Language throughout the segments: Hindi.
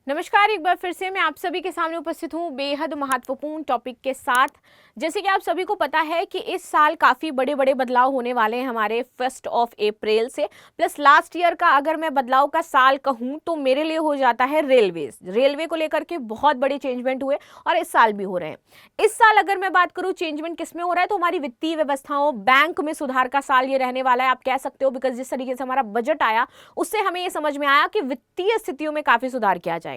नमस्कार, एक बार फिर से मैं आप सभी के सामने उपस्थित हूँ बेहद महत्वपूर्ण टॉपिक के साथ। जैसे कि आप सभी को पता है कि इस साल काफ़ी बड़े बड़े बदलाव होने वाले हैं हमारे 1 अप्रैल से। प्लस लास्ट ईयर का अगर मैं बदलाव का साल कहूँ तो मेरे लिए हो जाता है रेलवे को लेकर के बहुत बड़े चेंजमेंट हुए और इस साल भी हो रहे हैं। इस साल अगर मैं बात करूँ चेंजमेंट किस में हो रहा है तो हमारी वित्तीय व्यवस्थाओं, बैंक में सुधार का साल ये रहने वाला है, आप कह सकते हो। बिकॉज जिस तरीके से हमारा बजट आया उससे हमें ये समझ में आया कि वित्तीय स्थितियों में काफ़ी सुधार किया जाएगा।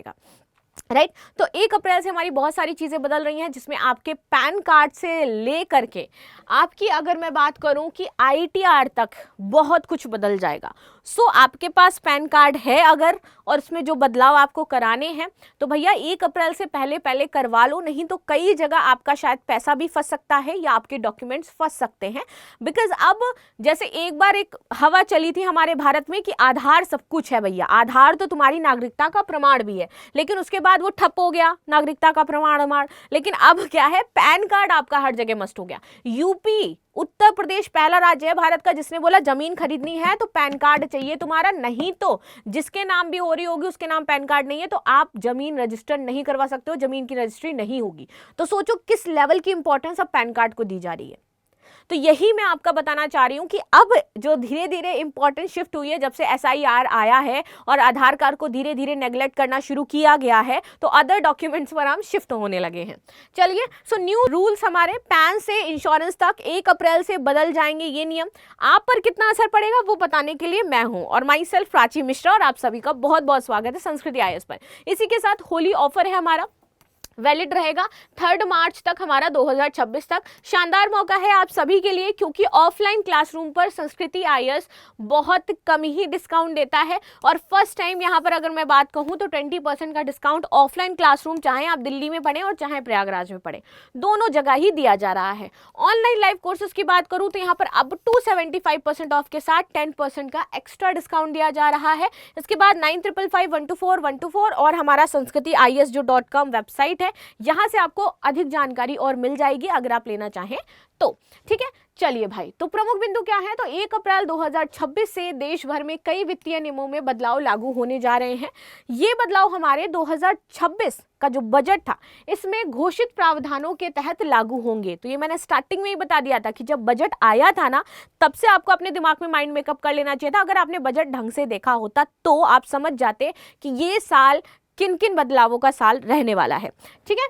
राइट तो 1 अप्रैल से हमारी बहुत सारी चीजें बदल रही हैं, जिसमें आपके पैन कार्ड से ले करके आपकी अगर मैं बात करूं कि आईटीआर तक बहुत कुछ बदल जाएगा। सो आपके पास पैन कार्ड है अगर और इसमें जो बदलाव आपको कराने हैं तो भैया 1 अप्रैल से पहले पहले करवा लो, नहीं तो कई जगह आपका शायद पैसा भी फंस सकता है या आपके डॉक्यूमेंट्स फंस सकते हैं। बिकॉज अब जैसे एक बार एक हवा चली थी हमारे भारत में कि आधार सब कुछ है भैया, आधार तो तुम्हारी नागरिकता का प्रमाण भी है, लेकिन उसके बाद वो ठप हो गया नागरिकता का प्रमाण। लेकिन अब क्या है, पैन कार्ड आपका हर जगह मस्ट हो गया। यूपी, उत्तर प्रदेश पहला राज्य है भारत का जिसने बोला जमीन खरीदनी है तो पैन कार्ड चाहिए तुम्हारा, नहीं तो जिसके नाम भी हो रही होगी उसके नाम पैन कार्ड नहीं है तो आप जमीन रजिस्टर नहीं करवा सकते हो, जमीन की रजिस्ट्री नहीं होगी। तो सोचो किस लेवल की इंपॉर्टेंस अब पैन कार्ड को दी जा रही है। तो यही मैं आपका बताना चाह रही हूँ कि अब जो धीरे धीरे इंपॉर्टेंट शिफ्ट हुई है जब से एसआईआर आया है और आधार कार्ड को धीरे धीरे नेग्लेक्ट करना शुरू किया गया है तो अदर डॉक्यूमेंट्स पर हम शिफ्ट होने लगे हैं। चलिए, सो न्यू रूल्स हमारे पैन से इंश्योरेंस तक 1 अप्रैल से बदल जाएंगे ये नियम। आप पर कितना असर पड़ेगा वो बताने के लिए मैं हूं और माई सेल्फ प्राची मिश्रा, और आप सभी का बहुत बहुत स्वागत है संस्कृति आईएएस पर। इसी के साथ होली ऑफर है हमारा, वैलिड रहेगा 3 मार्च तक हमारा 2026 तक। शानदार मौका है आप सभी के लिए क्योंकि ऑफलाइन क्लासरूम पर संस्कृति आईएएस बहुत कम ही डिस्काउंट देता है और फर्स्ट टाइम यहाँ पर अगर मैं बात कहूँ तो 20% का डिस्काउंट ऑफलाइन क्लासरूम, चाहे आप दिल्ली में पढ़ें और चाहे प्रयागराज में पढ़ें, दोनों जगह ही दिया जा रहा है। ऑनलाइन लाइव कोर्सेज की बात करूँ तो यहाँ पर अप टू 75% ऑफ के साथ 10% का एक्स्ट्रा डिस्काउंट दिया जा रहा है। इसके बाद 9555 और हमारा संस्कृति आईएएस जो .com वेबसाइट है, यहां से आपको अधिक जानकारी और मिल जाएगी अगर आप लेना चाहें तो। ठीक है, चलिए भाई, तो प्रमुख बिंदु क्या है, तो 1 अप्रैल 2026 से देश भर में कई वित्तीय नियमों में बदलाव लागू होने जा रहे हैं। ये बदलाव हमारे 2026 का जो बजट था इसमें घोषित प्रावधानों के तहत लागू होंगे। तो ये मैंने स्टार्टिंग में ही बता दिया था कि जब बजट आया था ना तब से आपको अपने दिमाग में माइंड मेकअप कर लेना चाहिए था। अगर आपने बजट ढंग से देखा होता तो आप समझ जाते कि ये साल किन किन बदलावों का साल रहने वाला है। ठीक है,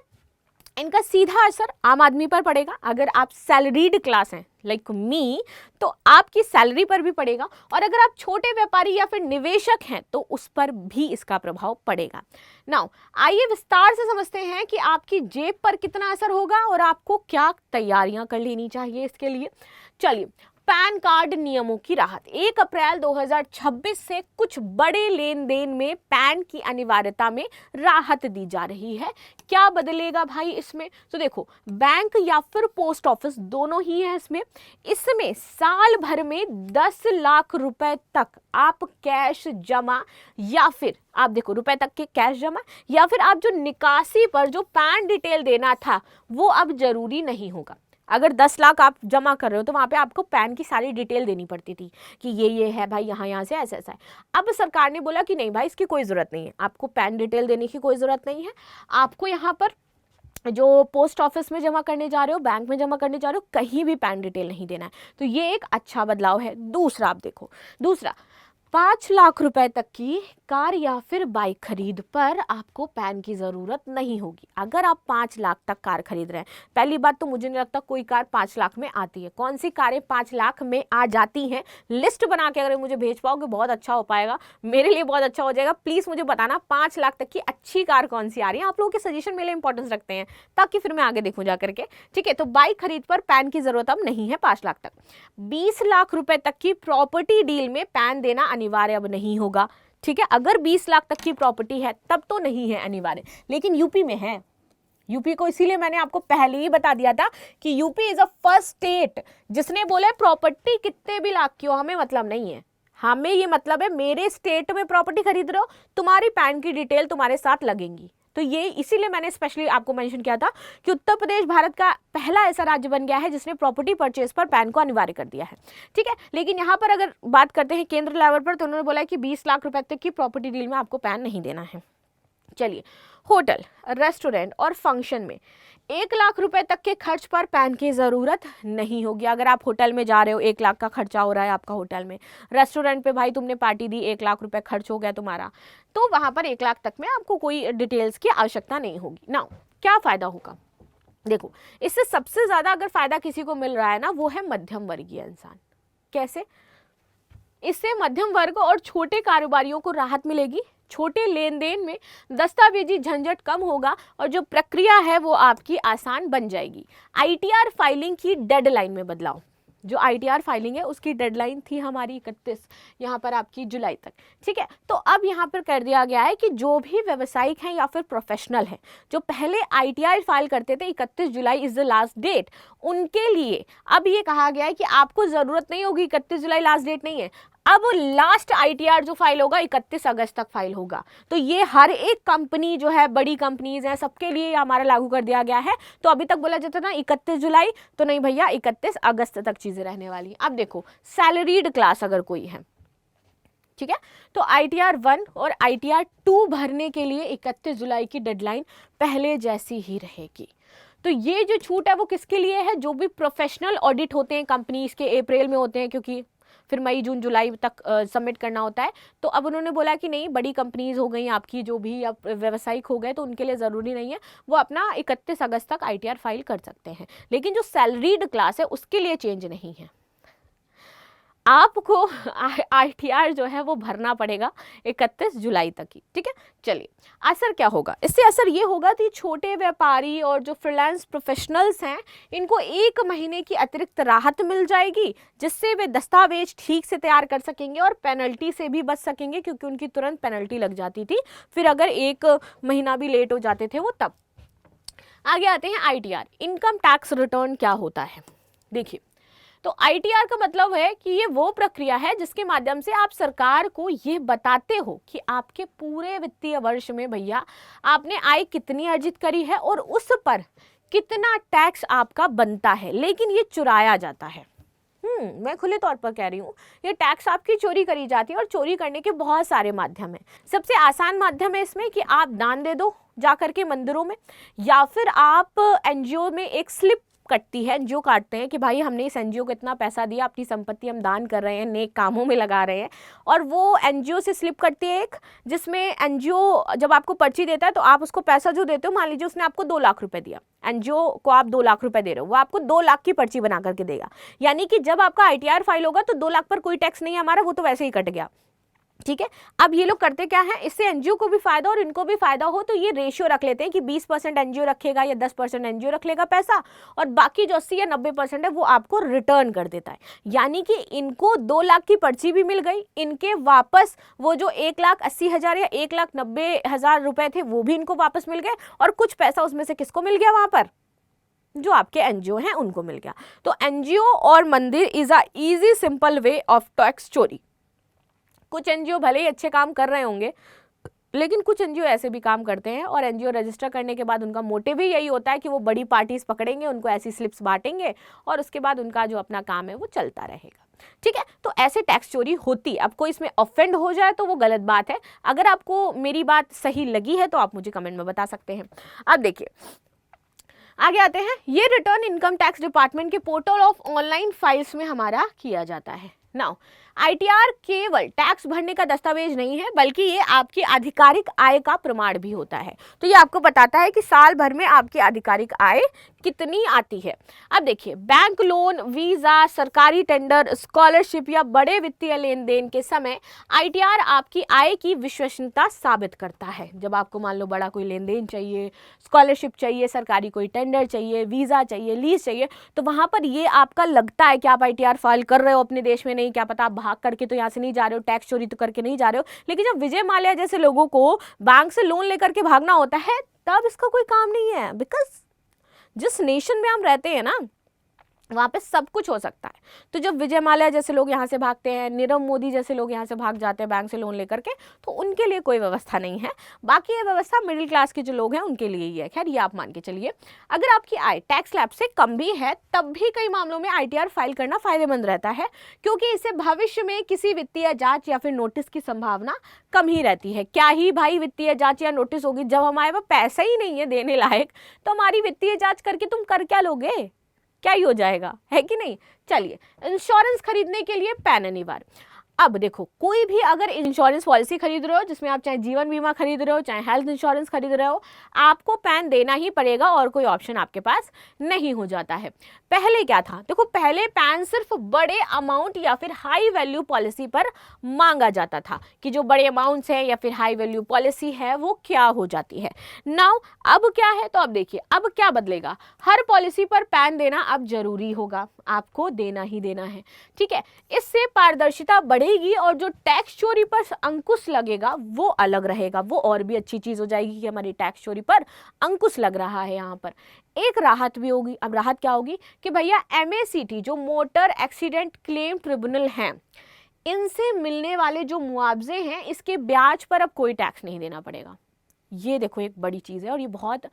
इनका सीधा असर आम आदमी पर पड़ेगा। अगर आप सैलरीड क्लास हैं लाइक मी तो आपकी सैलरी पर भी पड़ेगा, और अगर आप छोटे व्यापारी या फिर निवेशक हैं तो उस पर भी इसका प्रभाव पड़ेगा। नाउ आइए विस्तार से समझते हैं कि आपकी जेब पर कितना असर होगा और आपको क्या तैयारियां कर लेनी चाहिए इसके लिए। चलिए, पैन कार्ड नियमों की राहत 1 अप्रैल 2026 से कुछ बड़े लेन देन में पैन की अनिवार्यता में राहत दी जा रही है। क्या बदलेगा भाई इसमें, तो देखो बैंक या फिर पोस्ट ऑफिस दोनों ही है इसमें साल भर में 10 लाख रुपए तक आप कैश जमा या फिर आप देखो रुपए तक के कैश जमा या फिर आप जो निकासी पर जो पैन डिटेल देना था वो अब जरूरी नहीं होगा। अगर 10 लाख आप जमा कर रहे हो तो वहाँ पे आपको पैन की सारी डिटेल देनी पड़ती थी कि ये है भाई, यहाँ से ऐसा ऐसा है। अब सरकार ने बोला कि नहीं भाई, इसकी कोई ज़रूरत नहीं है, आपको पैन डिटेल देने की कोई ज़रूरत नहीं है। आपको यहाँ पर जो पोस्ट ऑफिस में जमा करने जा रहे हो, बैंक में जमा करने जा रहे हो, कहीं भी पैन डिटेल नहीं देना है। तो ये एक अच्छा बदलाव है। दूसरा आप देखो, दूसरा 5 लाख रुपए तक की कार या फिर बाइक खरीद पर आपको पैन की ज़रूरत नहीं होगी। अगर आप 5 लाख तक कार खरीद रहे हैं, पहली बात तो मुझे नहीं लगता कोई कार 5 लाख में आती है। कौन सी कारें 5 लाख में आ जाती हैं, लिस्ट बना के अगर मुझे भेज पाओगे बहुत अच्छा हो पाएगा, मेरे लिए बहुत अच्छा हो जाएगा। प्लीज़ मुझे बताना 5 लाख तक की अच्छी कार कौन सी आ रही है। आप लोगों के सजेशन मेरे लिए इंपॉर्टेंस रखते हैं ताकि फिर मैं आगे देखूँ जा करके। ठीक है, तो बाइक खरीद पर पैन की ज़रूरत अब नहीं है 5 लाख तक। 20 लाख रुपए तक की प्रॉपर्टी डील में पैन देना अनिवार्य अब नहीं होगा। ठीक है, अगर 20 लाख तक की प्रॉपर्टी है तब तो नहीं है अनिवार्य, लेकिन यूपी में है। यूपी को इसीलिए मैंने आपको पहले ही बता दिया था कि UP is a first state जिसने बोला प्रॉपर्टी कितने भी लाख की हो हमें मतलब नहीं है। हमें ये मतलब है मेरे स्टेट में प्रॉपर्टी खरीद रहे हो, तुम्हारी पैन की डिटेल तुम्हारे साथ लगेंगी। तो ये इसीलिए मैंने स्पेशली आपको मेंशन किया था कि उत्तर प्रदेश भारत का पहला ऐसा राज्य बन गया है जिसने प्रॉपर्टी परचेज पर पैन को अनिवार्य कर दिया है। ठीक है, लेकिन यहाँ पर अगर बात करते हैं केंद्र लेवल पर तो उन्होंने बोला है कि 20 लाख रुपए तक की प्रॉपर्टी डील में आपको पैन नहीं देना है। चलिए, होटल, रेस्टोरेंट और फंक्शन में 1 लाख रुपए तक के खर्च पर पैन की ज़रूरत नहीं होगी। अगर आप होटल में जा रहे हो, 1 लाख का खर्चा हो रहा है आपका होटल में, रेस्टोरेंट पे भाई तुमने पार्टी दी, 1 लाख रुपए खर्च हो गया तुम्हारा, तो वहाँ पर 1 लाख तक में आपको कोई डिटेल्स की आवश्यकता नहीं होगी ना। क्या फ़ायदा होगा? देखो, इससे सबसे ज़्यादा अगर फ़ायदा किसी को मिल रहा है ना, वो है मध्यम वर्गीय इंसान। कैसे? इससे मध्यम वर्ग और छोटे कारोबारियों को राहत मिलेगी। छोटे लेन देन में दस्तावेजी झंझट कम होगा और जो प्रक्रिया है वो आपकी आसान बन जाएगी। आईटीआर फाइलिंग की डेडलाइन में बदलाव। जो आईटीआर फाइलिंग है उसकी डेडलाइन थी हमारी 31 यहाँ पर आपकी जुलाई तक, ठीक है। तो अब यहाँ पर कर दिया गया है कि जो भी व्यावसायिक हैं या फिर प्रोफेशनल हैं जो पहले आईटीआर फाइल करते थे 31 July is the last date, उनके लिए अब ये कहा गया है कि आपको ज़रूरत नहीं होगी, 31 जुलाई लास्ट डेट नहीं है, अब लास्ट आईटीआर जो फाइल होगा 31 अगस्त तक फाइल होगा। तो ये हर एक कंपनी जो है, बड़ी कंपनीज हैं, सबके लिए हमारा लागू कर दिया गया है। तो अभी तक बोला जाता था 31 जुलाई, तो नहीं भैया 31 अगस्त तक चीज़ें रहने वाली। अब देखो, सैलरीड क्लास अगर कोई है, ठीक है, तो आईटीआर 1 और आईटीआर 2 भरने के लिए 31 जुलाई की डेडलाइन पहले जैसी ही रहेगी। तो ये जो छूट है वो किसके लिए है? जो भी प्रोफेशनल ऑडिट होते हैं कंपनीज के, अप्रैल में होते हैं क्योंकि फिर मई जून जुलाई तक सबमिट करना होता है। तो अब उन्होंने बोला कि नहीं, बड़ी कंपनीज हो गई आपकी, जो भी अब व्यावसायिक हो गए, तो उनके लिए ज़रूरी नहीं है, वो अपना 31 अगस्त तक आईटीआर फाइल कर सकते हैं। लेकिन जो सैलरीड क्लास है उसके लिए चेंज नहीं है, आपको आईटीआर जो है वो भरना पड़ेगा 31 जुलाई तक ही, ठीक है। चलिए, असर क्या होगा? इससे असर ये होगा कि छोटे व्यापारी और जो फ्रीलांस प्रोफेशनल्स हैं इनको 1 महीने की अतिरिक्त राहत मिल जाएगी, जिससे वे दस्तावेज ठीक से तैयार कर सकेंगे और पेनल्टी से भी बच सकेंगे, क्योंकि उनकी तुरंत पेनल्टी लग जाती थी फिर अगर 1 महीना भी लेट हो जाते थे वो तब। आगे आते हैं आईटीआर, इनकम टैक्स रिटर्न क्या होता है? देखिए, तो आईटीआर का मतलब है कि ये वो प्रक्रिया है जिसके माध्यम से आप सरकार को ये बताते हो कि आपके पूरे वित्तीय वर्ष में भैया आपने आय कितनी अर्जित करी है और उस पर कितना टैक्स आपका बनता है, लेकिन ये चुराया जाता है। मैं खुले तौर पर कह रही हूँ, ये टैक्स आपकी चोरी करी जाती है और चोरी करने के बहुत सारे माध्यम हैं। सबसे आसान माध्यम है इसमें कि आप दान दे दो जा करके मंदिरों में, या फिर आप एनजीओ में एक स्लिप कटती है, एनजीओ काटते हैं कि भाई हमने इस एनजीओ को इतना पैसा दिया, अपनी संपत्ति हम दान कर रहे हैं, नेक कामों में लगा रहे हैं, और वो एनजीओ से स्लिप कटती है एक, जिसमें एनजीओ जब आपको पर्ची देता है तो आप उसको पैसा जो देते हो, मान लीजिए उसने आपको 2 लाख रुपए दिया, एनजीओ को आप 2 लाख रुपए दे रहे हो, वो आपको 2 लाख की पर्ची बना करके देगा। यानी कि जब आपका आईटीआर फाइल होगा तो 2 लाख पर कोई टैक्स नहीं है हमारा, वो तो वैसे ही कट गया, ठीक है। अब ये लोग करते क्या है, इससे एनजीओ को भी फायदा और इनको भी फायदा हो, तो ये रेशियो रख लेते हैं कि 20% एनजीओ रखेगा या 10% एनजीओ रख लेगा पैसा, और बाकी जो 80 या 90% है वो आपको रिटर्न कर देता है। यानी कि इनको 2 लाख की पर्ची भी मिल गई, इनके वापस वो जो 1,80,000 या 1,90,000 रुपए थे वो भी इनको वापस मिल गए, और कुछ पैसा उसमें से किसको मिल गया? वहां पर जो आपके एनजीओ हैं उनको मिल गया। तो एनजीओ और मंदिर is a easy simple way of tax चोरी। कुछ एनजीओ भले ही अच्छे काम कर रहे होंगे, लेकिन कुछ एनजीओ ऐसे भी काम करते हैं, और एनजीओ रजिस्टर करने के बाद उनका मोटिव भी यही होता है कि वो बड़ी पार्टीज पकड़ेंगे, उनको ऐसी स्लिप्स बांटेंगे, और उसके बाद उनका जो अपना काम है वो चलता रहेगा, ठीक है। तो ऐसे टैक्स चोरी होती है। अब कोई इसमें ऑफेंड हो जाए तो वो गलत बात है। अगर आपको मेरी बात सही लगी है तो आप मुझे कमेंट में बता सकते हैं। अब देखिए, आगे आते हैं, ये रिटर्न इनकम टैक्स डिपार्टमेंट के पोर्टल ऑफ ऑनलाइन फाइल्स में हमारा किया जाता है। नाउ, आईटीआर केवल टैक्स भरने का दस्तावेज नहीं है, बल्कि ये आपकी आधिकारिक आय का प्रमाण भी होता है। तो ये आपको बताता है कि साल भर में आपकी आधिकारिक आय कितनी आती है। अब देखिए, बैंक लोन, वीजा, सरकारी टेंडर, स्कॉलरशिप या बड़े वित्तीय लेन देन के समय आईटीआर आपकी आय की विश्वसनीयता साबित करता है। जब आपको मान लो बड़ा कोई लेन देन चाहिए, स्कॉलरशिप चाहिए, सरकारी कोई टेंडर चाहिए, वीजा चाहिए, लीज चाहिए, तो वहां पर ये आपका लगता है कि आप आईटीआर फाइल कर रहे हो अपने देश में, नहीं क्या पता आप भाग करके तो यहाँ से नहीं जा रहे हो, टैक्स चोरी तो करके नहीं जा रहे हो। लेकिन जब विजय माल्या जैसे लोगों को बैंक से लोन लेकर के भागना होता है, तब इसका कोई काम नहीं है। बिकॉज जिस नेशन में हम रहते हैं ना, वहाँ पे सब कुछ हो सकता है। तो जब विजय माल्या जैसे लोग यहाँ से भागते हैं, नीरव मोदी जैसे लोग यहाँ से भाग जाते हैं बैंक से लोन लेकर के, तो उनके लिए कोई व्यवस्था नहीं है। बाकी ये व्यवस्था मिडिल क्लास के जो लोग हैं उनके लिए ही है। खैर, ये आप मान के चलिए। अगर आपकी आय टैक्स स्लैब से कम भी है तब भी कई मामलों में ITR फाइल करना फायदेमंद रहता है, क्योंकि इससे भविष्य में किसी वित्तीय जाँच या फिर नोटिस की संभावना कम ही रहती है। क्या ही भाई वित्तीय जाँच या नोटिस होगी, जब हमारे पास पैसा ही नहीं है देने लायक, तो हमारी वित्तीय जाँच करके तुम कर क्या लोगे, क्या ही हो जाएगा, है कि नहीं। चलिए, इंश्योरेंस खरीदने के लिए पैन अनिवार्य। अब देखो, कोई भी अगर इंश्योरेंस पॉलिसी खरीद रहे हो, जिसमें आप चाहे जीवन बीमा खरीद रहे हो, चाहे हेल्थ इंश्योरेंस खरीद रहे हो, आपको पैन देना ही पड़ेगा और कोई ऑप्शन आपके पास नहीं हो जाता है। पहले क्या था, देखो पहले पैन सिर्फ बड़े अमाउंट या फिर हाई वैल्यू पॉलिसी पर मांगा जाता था, कि जो बड़े अमाउंट्स हैं या फिर हाई वैल्यू पॉलिसी है वो क्या हो जाती है। नाउ अब क्या है, तो अब देखिए अब क्या बदलेगा, हर पॉलिसी पर पैन देना अब जरूरी होगा, आपको देना ही देना है। ठीक है, इससे पारदर्शिता बढ़ेगी और जो टैक्स चोरी पर अंकुश लगेगा वो अलग रहेगा, वो और भी अच्छी चीज हो जाएगी कि हमारी टैक्स चोरी पर अंकुश लग रहा है। यहाँ पर एक राहत भी होगी। अब राहत क्या होगी कि भैया MACT जो मोटर एक्सीडेंट क्लेम ट्रिब्यूनल हैं, इनसे मिलने वाले जो मुआवजे हैं इसके ब्याज पर अब कोई टैक्स नहीं देना पड़ेगा। ये देखो एक बड़ी चीज़ है और ये बहुत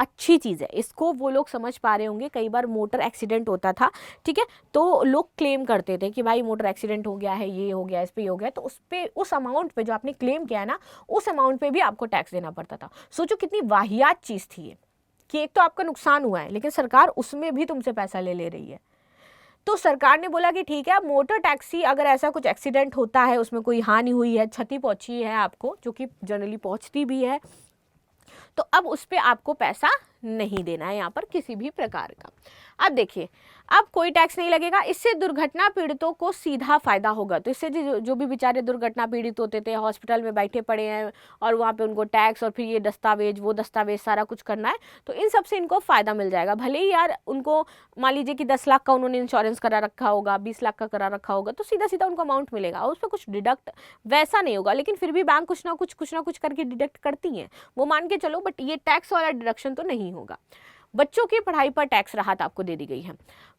अच्छी चीज़ है। इसको वो लोग समझ पा रहे होंगे, कई बार मोटर एक्सीडेंट होता था, ठीक है, तो लोग क्लेम करते थे कि भाई मोटर एक्सीडेंट हो गया है, ये हो गया, इस पे हो गया, तो उस पे उस अमाउंट पे जो आपने क्लेम किया है ना, उस अमाउंट पे भी आपको टैक्स देना पड़ता था। सोचो कितनी वाहियात चीज़ थी ये, कि एक तो आपका नुकसान हुआ है लेकिन सरकार उसमें भी तुमसे पैसा ले रही है। तो सरकार ने बोला कि ठीक है, अब मोटर टैक्सी अगर ऐसा कुछ एक्सीडेंट होता है, उसमें कोई हानि हुई है, क्षति पहुंची है आपको, जो कि जनरली पहुंचती भी है, तो अब उस पर आपको पैसा नहीं देना है यहाँ पर किसी भी प्रकार का। अब देखिए, अब कोई टैक्स नहीं लगेगा, इससे दुर्घटना पीड़ितों को सीधा फायदा होगा। तो इससे जो भी बेचारे दुर्घटना पीड़ित होते थे, हॉस्पिटल में बैठे पड़े हैं और वहाँ पे उनको टैक्स और फिर ये दस्तावेज वो दस्तावेज सारा कुछ करना है, तो इन सब से इनको फायदा मिल जाएगा। भले ही यार उनको मान लीजिए कि 10 लाख का उन्होंने इंश्योरेंस करा रखा होगा, 20 लाख का करा रखा होगा, तो सीधा सीधा उनको अमाउंट मिलेगा और उस पर कुछ डिडक्ट वैसा नहीं होगा, लेकिन फिर भी बैंक कुछ ना कुछ करके डिडक्ट करती हैं, वो मान के चलो, बट ये टैक्स वाला डिडक्शन तो नहीं होगा। बच्चों की पढ़ाई पर टैक्स राहत आपको दे दी गई है।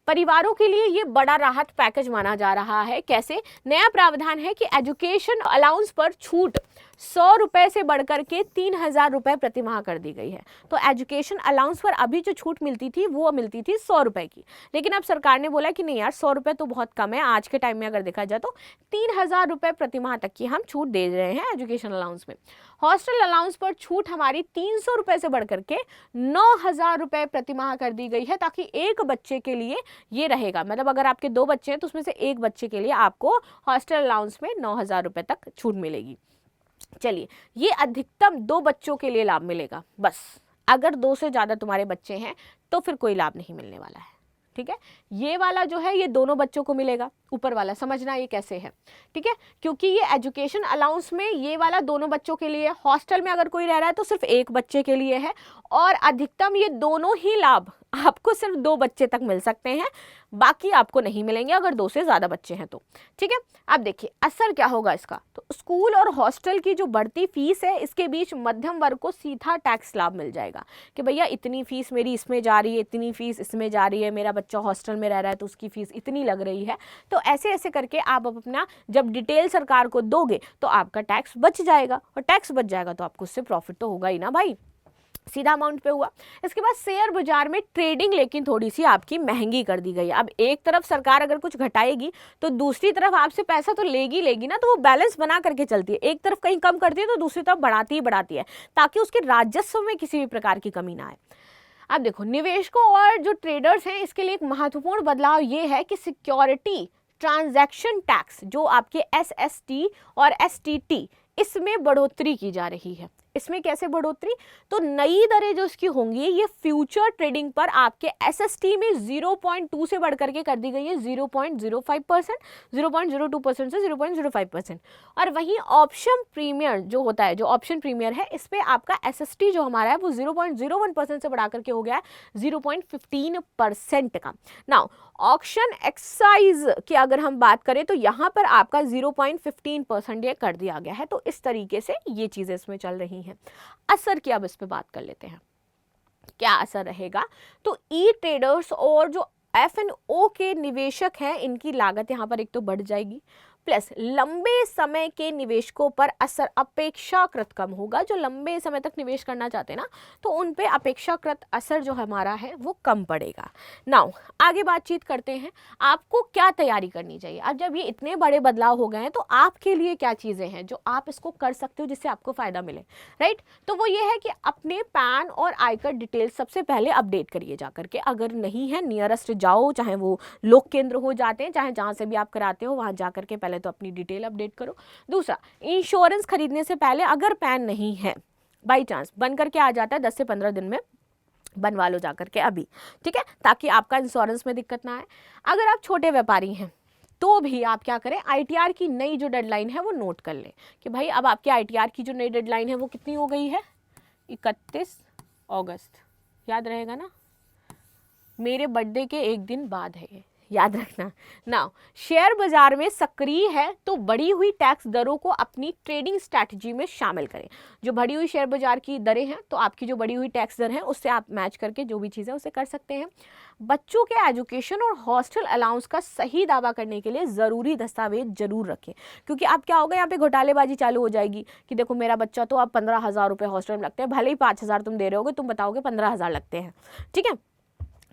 परिवारों के लिए ये बड़ा राहत पैकेज माना जा रहा है। कैसे, नया प्रावधान है कि एजुकेशन अलाउंस पर छूट 100 रुपए से बढ़कर के 3000 रुपए प्रति माह कर दी गई है। तो एजुकेशन अलाउंस पर अभी जो छूट मिलती थी वो मिलती थी 100 रुपए की, लेकिन अब सरकार ने बोला कि नहीं यार 100 रुपए तो बहुत कम है, आज के टाइम में अगर देखा जाए तो 3000 रुपए प्रति माह तक की हम छूट दे रहे हैं एजुकेशन अलाउंस में। हॉस्टल अलाउंस पर छूट हमारी 300 रुपए से बढ़कर के 9000 रुपए प्रति माह कर दी गई है, ताकि एक बच्चे के लिए ये रहेगा, मतलब अगर आपके 2 बच्चे हैं तो उसमें से एक बच्चे के लिए आपको हॉस्टल अलाउंस में 9000 रुपए तक छूट मिलेगी। चलिए, ये अधिकतम 2 बच्चों के लिए लाभ मिलेगा बस, अगर 2 से ज़्यादा तुम्हारे बच्चे हैं तो फिर कोई लाभ नहीं मिलने वाला है। ठीक है, ये वाला जो है ये दोनों बच्चों को मिलेगा, ऊपर वाला समझना ये कैसे है। ठीक है, क्योंकि ये एजुकेशन अलाउंस में ये वाला दोनों बच्चों के लिए, हॉस्टल में अगर कोई रह रहा है तो सिर्फ एक बच्चे के लिए है, और अधिकतम ये दोनों ही लाभ आपको सिर्फ 2 बच्चे तक मिल सकते हैं, बाकी आपको नहीं मिलेंगे अगर 2 से ज़्यादा बच्चे हैं तो। ठीक है, अब देखिए असर क्या होगा इसका, तो स्कूल और हॉस्टल की जो बढ़ती फीस है इसके बीच मध्यम वर्ग को सीधा टैक्स लाभ मिल जाएगा, कि भैया इतनी फीस मेरी इसमें जा रही है, इतनी फीस इसमें जा रही है, मेरा बच्चा हॉस्टल में रह रहा है तो उसकी फीस इतनी लग रही है। तो ऐसे ऐसे करके आप अपना जब डिटेल सरकार को दोगे तो आपका टैक्स बच जाएगा, और टैक्स बच जाएगा तो आपको उससे प्रॉफिट तो होगा ही ना भाई, सीधा अमाउंट पे हुआ। इसके बाद शेयर बाजार में ट्रेडिंग लेकिन थोड़ी सी आपकी महंगी कर दी गई है। अब एक तरफ सरकार अगर कुछ घटाएगी तो दूसरी तरफ आपसे पैसा तो लेगी ना, तो वो बैलेंस बना करके चलती है, एक तरफ कहीं कम करती है तो दूसरी तरफ बढ़ाती है, ताकि उसके राजस्व में किसी भी प्रकार की कमी ना आए। अब देखो, निवेशकों और जो ट्रेडर्स हैं इसके लिए एक महत्वपूर्ण बदलाव ये है कि सिक्योरिटी ट्रांजैक्शन टैक्स जो आपके SST और STT इसमें बढ़ोतरी की जा रही है। इसमें कैसे बढ़ोतरी, तो नई दरें जो इसकी होंगी ये फ्यूचर ट्रेडिंग पर आपके SST में 0.2 से बढ़कर के कर दी गई है 0.05%, 0.02% से 0.05%, और वहीं ऑप्शन प्रीमियर जो होता है, जो ऑप्शन प्रीमियर है, इस पे आपका SST जो हमारा है वो 0.01% से बढ़ा करके हो गया है 0.15% का। नाउ ऑक्शन एक्साइज की अगर हम बात करें तो यहाँ पर आपका 0.15% ये कर दिया गया है। तो इस तरीके से ये चीजें इसमें चल रही हैं। असर की अब इस पे बात कर लेते हैं, क्या असर रहेगा। तो ई ट्रेडर्स और जो F&O के निवेशक हैं, इनकी लागत यहाँ पर एक तो बढ़ जाएगी, प्लस लंबे समय के निवेशकों पर असर अपेक्षाकृत कम होगा। जो लंबे समय तक निवेश करना चाहते हैं ना, तो उन पे अपेक्षाकृत असर जो हमारा है वो कम पड़ेगा। नाउ आगे बातचीत करते हैं, आपको क्या तैयारी करनी चाहिए। अब जब ये इतने बड़े बदलाव हो गए हैं तो आपके लिए क्या चीज़ें हैं जो आप इसको कर सकते हो जिससे आपको फ़ायदा मिले, राइट। तो वो ये है कि अपने पैन और आयकर डिटेल्स सबसे पहले अपडेट करिए जा करके। अगर नहीं है, नियरेस्ट जाओ, चाहे वो लोक केंद्र हो जाते हैं, चाहे जहाँ से भी आप कराते हो वहाँ जा करके पहले तो अपनी डिटेल अपडेट करो। दूसरा, इंश्योरेंस खरीदने से पहले अगर पैन नहीं है, बाई चांस बन करके आ जाता है, 10 से 15 दिन में बनवा लो जाकर के अभी, ठीक है, ताकि आपका इंश्योरेंस में दिक्कत ना आए। अगर आप छोटे व्यापारी हैं तो भी आप क्या करें, आईटीआर की नई जो डेडलाइन है वो नोट कर लें कि भाई अब आपके आईटीआर की जो नई डेडलाइन है वो कितनी हो गई है, 31 अगस्त। याद रहेगा ना, मेरे बर्थडे के एक दिन बाद है ये, याद रखना। ना शेयर बाजार में सक्रिय है तो बढ़ी हुई टैक्स दरों को अपनी ट्रेडिंग स्ट्रैटेजी में शामिल करें। जो बढ़ी हुई शेयर बाजार की दरें हैं तो आपकी जो बढ़ी हुई टैक्स दर है उससे आप मैच करके जो भी चीज़ें उसे कर सकते हैं। बच्चों के एजुकेशन और हॉस्टल अलाउंस का सही दावा करने के लिए ज़रूरी दस्तावेज जरूर रखें, क्योंकि अब क्या होगा, यहाँ पे घोटालेबाजी चालू हो जाएगी कि देखो मेरा बच्चा तो अब 15,000 रुपये हॉस्टल में लगते हैं, भले ही 5,000 तुम दे रहे होगे, तुम बताओगे 15,000 लगते हैं, ठीक है।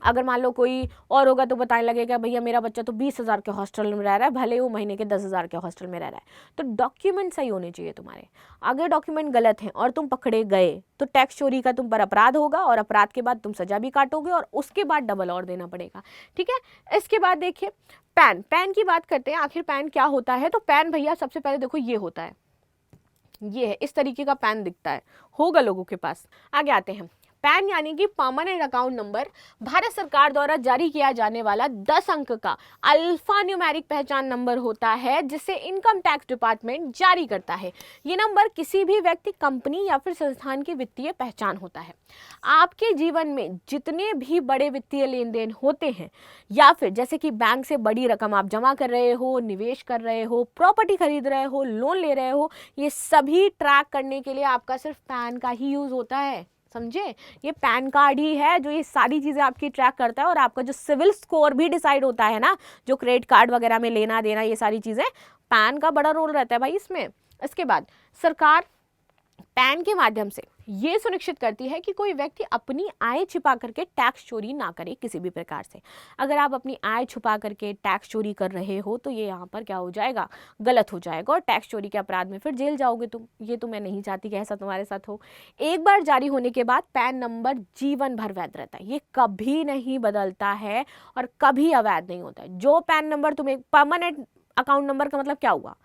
अगर मान लो कोई और होगा तो बताने लगेगा भैया मेरा बच्चा तो 20,000 के हॉस्टल में रह रहा है, भले वो महीने के 10,000 के हॉस्टल में रह रहा है। तो डॉक्यूमेंट सही होने चाहिए तुम्हारे। अगर डॉक्यूमेंट गलत हैं और तुम पकड़े गए तो टैक्स चोरी का तुम पर अपराध होगा, और अपराध के बाद तुम सजा भी काटोगे और उसके बाद डबल और देना पड़ेगा, ठीक है। इसके बाद देखिए पैन की बात करते हैं। आखिर पैन क्या होता है, तो पैन भैया सबसे पहले देखो ये होता है, ये है, इस तरीके का पैन दिखता है, होगा लोगों के पास। आगे आते हैं, पैन यानी कि परमानेंट अकाउंट नंबर भारत सरकार द्वारा जारी किया जाने वाला 10 अंक का अल्फा न्यूमेरिक पहचान नंबर होता है जिसे इनकम टैक्स डिपार्टमेंट जारी करता है। ये नंबर किसी भी व्यक्ति, कंपनी या फिर संस्थान की वित्तीय पहचान होता है। आपके जीवन में जितने भी बड़े वित्तीय लेन देन होते हैं, या फिर जैसे कि बैंक से बड़ी रकम आप जमा कर रहे हो, निवेश कर रहे हो, प्रॉपर्टी खरीद रहे हो, लोन ले रहे हो, ये सभी ट्रैक करने के लिए आपका सिर्फ पैन का ही यूज होता है। समझे, ये पैन कार्ड ही है जो ये सारी चीज़ें आपकी ट्रैक करता है, और आपका जो सिविल स्कोर भी डिसाइड होता है ना, जो क्रेडिट कार्ड वगैरह में लेना देना, ये सारी चीज़ें पैन का बड़ा रोल रहता है भाई इसमें। इसके बाद सरकार पैन के माध्यम से ये सुनिश्चित करती है कि कोई व्यक्ति अपनी आय छिपा करके टैक्स चोरी ना करे किसी भी प्रकार से। अगर आप अपनी आय छुपा करके टैक्स चोरी कर रहे हो तो ये यहाँ पर क्या हो जाएगा, गलत हो जाएगा, और टैक्स चोरी के अपराध में फिर जेल जाओगे तुम। ये तो मैं नहीं चाहती कि ऐसा तुम्हारे साथ हो। एक बार जारी होने के बाद पैन नंबर जीवन भर वैध रहता है, ये कभी नहीं बदलता है और कभी अवैध नहीं होता है। जो पैन नंबर तुम्हें परमानेंट अकाउंट नंबर का मतलब क्या हुआ,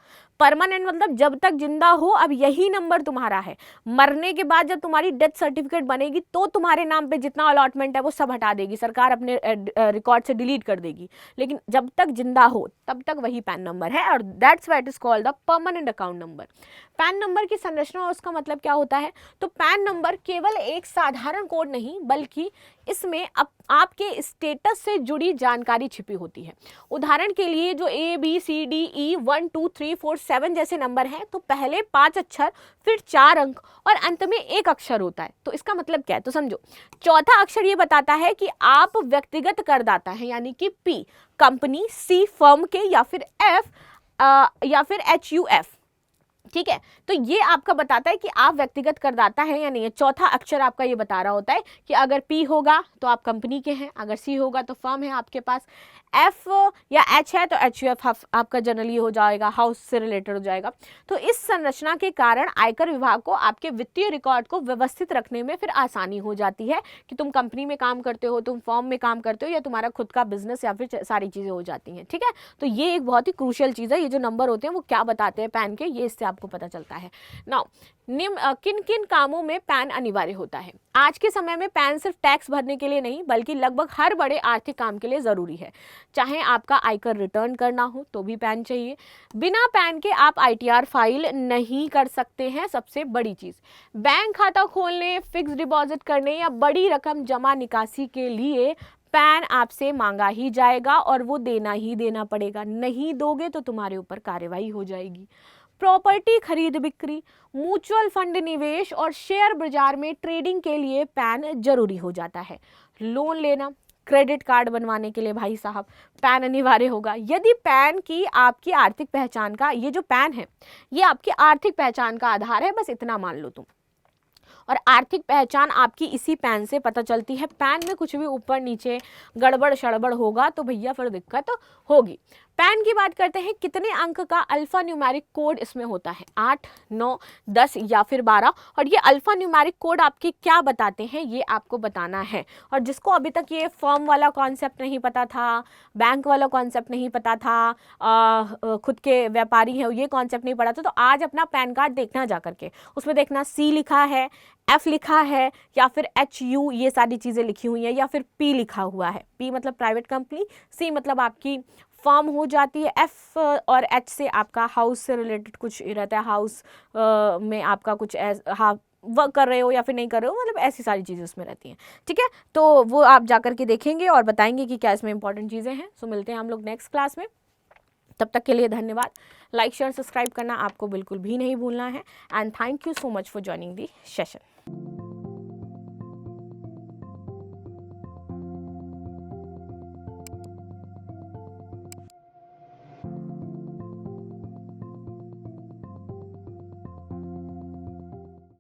परमानेंट मतलब जब तक जिंदा हो अब यही नंबर तुम्हारा है। मरने के बाद जब तुम्हारी डेथ सर्टिफिकेट बनेगी तो तुम्हारे नाम पे जितना अलॉटमेंट है वो सब हटा देगी सरकार, अपने रिकॉर्ड से डिलीट कर देगी, लेकिन जब तक जिंदा हो तब तक वही पैन नंबर है, और that's why it is called the permanent account number. Pan number की संरचना और उसका मतलब क्या होता है, तो पैन नंबर केवल एक साधारण कोड नहीं बल्कि इसमें आपके स्टेटस से जुड़ी जानकारी छिपी होती है। उदाहरण के लिए जो ABCDE 1 2 3 4 7 जैसे नंबर हैं, तो पहले 5 अक्षर, फिर 4 अंक और अंत में 1 अक्षर होता है। तो इसका मतलब क्या है, तो समझो, चौथा अक्षर ये बताता है कि आप व्यक्तिगत करदाता हैं यानी कि P कंपनी, C फर्म के, या फिर F या फिर HUF, ठीक है। तो ये आपका बताता है कि आप व्यक्तिगत करदाता हैं या नहीं है। चौथा अक्षर आपका ये बता रहा होता है कि अगर P होगा तो आप कंपनी के हैं, अगर C होगा तो फर्म है आपके पास, F या H है तो HUF आपका जनरली हो जाएगा, हाउस से रिलेटेड हो जाएगा। तो इस संरचना के कारण आयकर विभाग को आपके वित्तीय रिकॉर्ड को व्यवस्थित रखने में फिर आसानी हो जाती है कि तुम कंपनी में काम करते हो, तुम फर्म में काम करते हो, या तुम्हारा खुद का बिजनेस, या फिर सारी चीज़ें हो जाती हैं, ठीक है। तो ये एक बहुत ही क्रूशियल चीज़ है, ये जो नंबर होते हैं वो क्या बताते हैं पैन के, ये इससे आपको पता चलता है। नाउ किन किन कामों में पैन अनिवार्य होता है। आज के समय में पैन सिर्फ टैक्स भरने के लिए नहीं बल्कि लगभग हर बड़े आर्थिक काम के लिए ज़रूरी है। चाहे आपका आयकर रिटर्न करना हो तो भी पैन चाहिए। बिना पैन के आप ITR फाइल नहीं कर सकते हैं। सबसे बड़ी चीज़, बैंक खाता खोलने, फिक्स डिपॉजिट करने या बड़ी रकम जमा निकासी के लिए पैन आपसे मांगा ही जाएगा और वो देना ही देना पड़ेगा। नहीं दोगे तो तुम्हारे ऊपर कार्रवाई हो जाएगी। प्रॉपर्टी खरीद बिक्री, म्यूचुअल फंड निवेश और शेयर बाजार में ट्रेडिंग के लिए पैन जरूरी हो जाता है। लोन लेना, क्रेडिट कार्ड बनवाने के लिए भाई साहब पैन अनिवार्य होगा। यदि पैन की आपकी आर्थिक पहचान का, ये जो पैन है ये आपकी आर्थिक पहचान का आधार है, बस इतना मान लो तुम, और आर्थिक पहचान आपकी इसी पैन से पता चलती है। पैन में कुछ भी ऊपर नीचे गड़बड़ शड़बड़ होगा तो भैया फिर दिक्कत होगी। पैन की बात करते हैं, कितने अंक का अल्फा न्यूमेरिक कोड इसमें होता है, 8, 9, 10 या फिर 12। और ये अल्फा न्यूमेरिक कोड आपके क्या बताते हैं ये आपको बताना है। और जिसको अभी तक ये फर्म वाला कॉन्सेप्ट नहीं पता था, बैंक वाला कॉन्सेप्ट नहीं पता था, खुद के व्यापारी हैं ये कॉन्सेप्ट नहीं पढ़ा था, तो आज अपना पैन कार्ड देखना जा करके, उसमें देखना सी लिखा है, एफ लिखा है या फिर HU ये सारी चीज़ें लिखी हुई हैं, या फिर P लिखा हुआ है। P मतलब प्राइवेट कंपनी, C मतलब आपकी फर्म हो जाती है, F और H से आपका हाउस से रिलेटेड कुछ रहता है, हाउस में आपका कुछ हाँ वर्क कर रहे हो या फिर नहीं कर रहे हो, मतलब ऐसी सारी चीज़ें उसमें रहती हैं। ठीक है, तो वो आप जाकर के देखेंगे और बताएंगे कि क्या इसमें इंपॉर्टेंट चीज़ें हैं। सो मिलते हैं हम लोग नेक्स्ट क्लास में, तब तक के लिए धन्यवाद। लाइक शेयर सब्सक्राइब करना आपको बिल्कुल भी नहीं भूलना है, and thank you so much for joining the session.